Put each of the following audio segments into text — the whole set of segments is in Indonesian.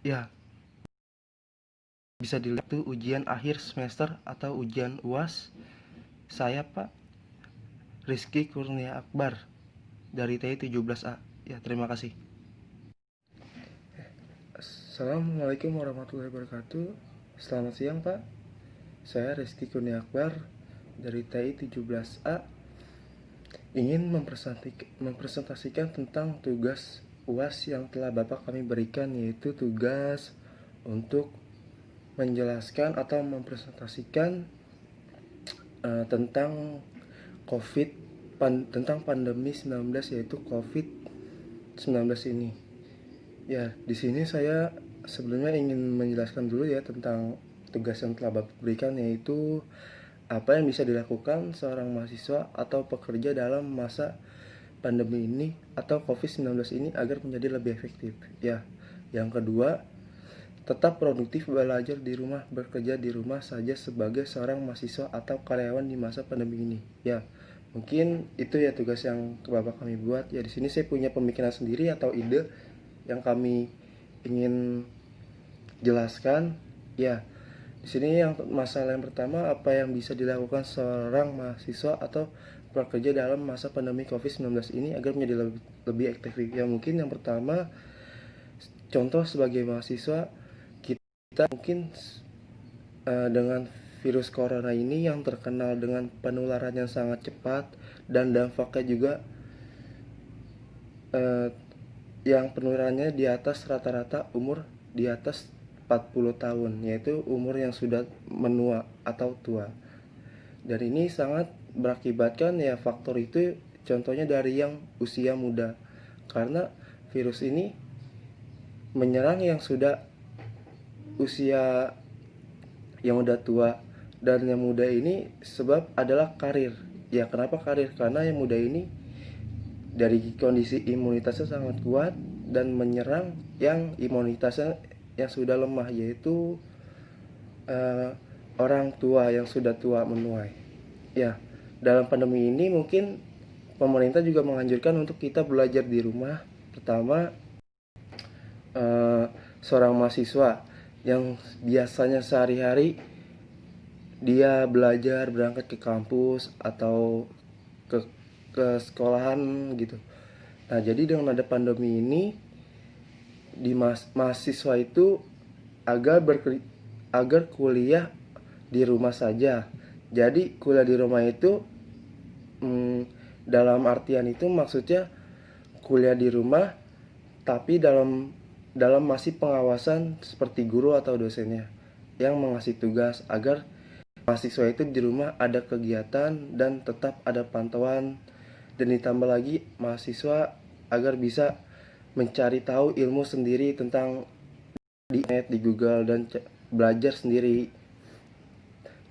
Ya, bisa dilihat tuh ujian akhir semester atau ujian UAS. Saya Pak Rizky Kurnia Akbar dari TI 17A. Ya, terima kasih. Assalamualaikum warahmatullahi wabarakatuh. Selamat siang Pak. Saya Rizky Kurnia Akbar dari TI 17A ingin mempresentasikan tentang tugas UAS yang telah Bapak kami berikan, yaitu tugas untuk menjelaskan atau mempresentasikan tentang COVID, tentang pandemi 19, yaitu COVID-19 ini. Ya, di sini saya sebelumnya ingin menjelaskan dulu ya tentang tugas yang telah Bapak berikan, yaitu apa yang bisa dilakukan seorang mahasiswa atau pekerja dalam masa pandemi ini atau COVID-19 ini agar menjadi lebih efektif. Ya, yang kedua, tetap produktif belajar di rumah, bekerja di rumah saja sebagai seorang mahasiswa atau karyawan di masa pandemi ini. Ya, mungkin itu ya tugas yang Bapak kami buat. Ya, di sini saya punya pemikiran sendiri atau ide yang kami ingin jelaskan. Ya, di sini yang masalah yang pertama, apa yang bisa dilakukan seorang mahasiswa atau pekerja dalam masa pandemi COVID-19 ini agar menjadi lebih efektif. Ya, mungkin yang pertama, contoh sebagai mahasiswa, kita mungkin dengan virus corona ini yang terkenal dengan penularan yang sangat cepat dan dampaknya juga yang penularannya di atas rata-rata umur di atas 40 tahun, yaitu umur yang sudah menua atau tua. Dan ini sangat berakibatkan ya faktor itu, contohnya dari yang usia muda, karena virus ini menyerang yang sudah usia yang udah tua. Dan yang muda ini sebab adalah karir. Ya, kenapa karir? Karena yang muda ini dari kondisi imunitasnya sangat kuat dan menyerang yang imunitasnya yang sudah lemah, yaitu orang tua yang sudah tua menuai. Ya, dalam pandemi ini mungkin pemerintah juga menganjurkan untuk kita belajar di rumah. Pertama, seorang mahasiswa yang biasanya sehari-hari dia belajar berangkat ke kampus atau ke sekolahan gitu. Nah, jadi dengan ada pandemi ini di mahasiswa itu agar kuliah di rumah saja. Jadi kuliah di rumah itu dalam artian itu maksudnya kuliah di rumah tapi dalam masih pengawasan seperti guru atau dosennya yang mengasih tugas agar mahasiswa itu di rumah ada kegiatan dan tetap ada pantauan, dan ditambah lagi mahasiswa agar bisa mencari tahu ilmu sendiri tentang di net, di Google, dan belajar sendiri.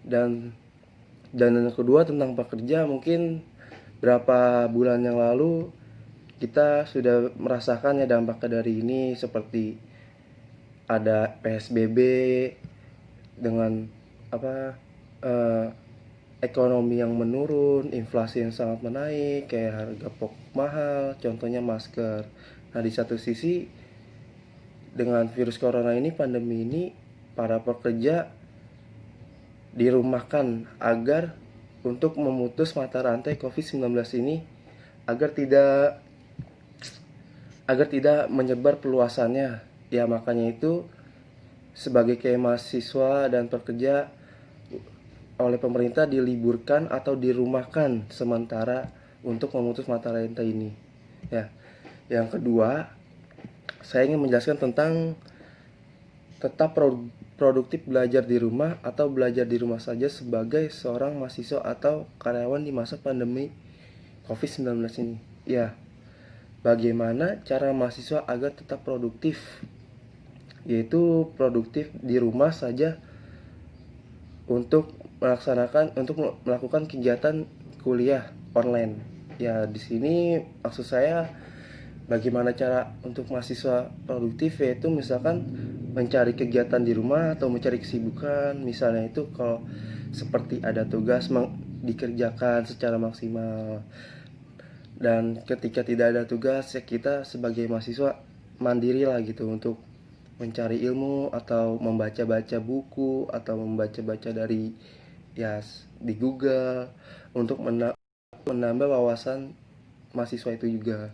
Dan yang kedua tentang pekerja, mungkin berapa bulan yang lalu kita sudah merasakan ya dampaknya dari ini, seperti ada PSBB dengan ekonomi yang menurun, inflasi yang sangat menaik, kayak harga pokok mahal, contohnya masker. Nah, di satu sisi dengan virus corona ini, pandemi ini, para pekerja dirumahkan agar untuk memutus mata rantai COVID-19 ini agar tidak menyebar peluasannya. Ya, makanya itu sebagai kayak mahasiswa dan pekerja oleh pemerintah diliburkan atau dirumahkan sementara untuk memutus mata rantai ini. Ya, yang kedua, saya ingin menjelaskan tentang tetap produktif belajar di rumah atau belajar di rumah saja sebagai seorang mahasiswa atau karyawan di masa pandemi COVID-19 ini. Ya, bagaimana cara mahasiswa agar tetap produktif? Yaitu produktif di rumah saja untuk melakukan kegiatan kuliah online. Ya, di sini maksud saya bagaimana cara untuk mahasiswa produktif, yaitu misalkan mencari kegiatan di rumah atau mencari kesibukan. Misalnya itu kalau seperti ada tugas dikerjakan secara maksimal. Dan ketika tidak ada tugas, ya kita sebagai mahasiswa mandiri lah gitu untuk mencari ilmu atau membaca-baca buku atau membaca-baca dari di Google untuk menambah wawasan mahasiswa itu juga.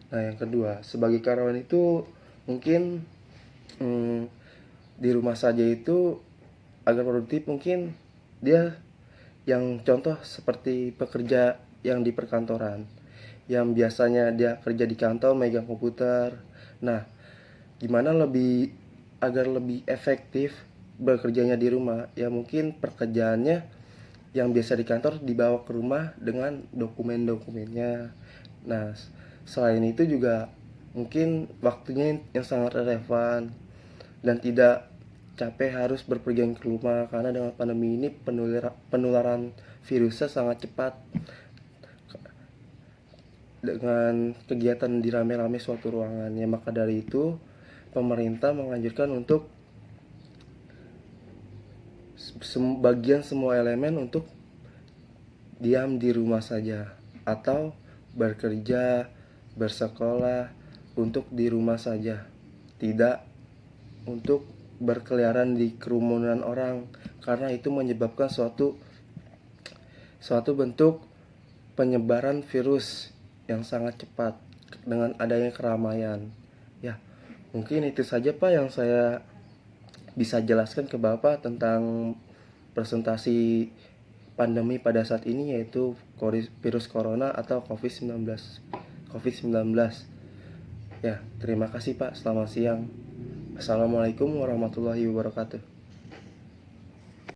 Nah, yang kedua, sebagai karyawan itu mungkin di rumah saja itu agar produktif, mungkin dia yang contoh seperti pekerja yang di perkantoran yang biasanya dia kerja di kantor megang komputer. Nah, gimana agar lebih efektif bekerjanya di rumah? Ya mungkin pekerjaannya yang biasa di kantor dibawa ke rumah dengan dokumen-dokumennya. Nah, selain itu juga mungkin waktunya yang sangat relevan dan tidak capek harus berpergian ke rumah, karena dengan pandemi ini penularan virusnya sangat cepat. Dengan kegiatan di rame-rame suatu ruangan, ya maka dari itu pemerintah menganjurkan untuk bagian semua elemen untuk diam di rumah saja atau bekerja, bersekolah untuk di rumah saja, tidak untuk berkeliaran di kerumunan orang, karena itu menyebabkan suatu bentuk penyebaran virus yang sangat cepat dengan adanya keramaian. Ya, mungkin itu saja Pak yang saya bisa jelaskan ke Bapak tentang presentasi pandemi pada saat ini, yaitu virus corona atau COVID-19. Ya, terima kasih Pak. Selamat siang. Assalamualaikum warahmatullahi wabarakatuh.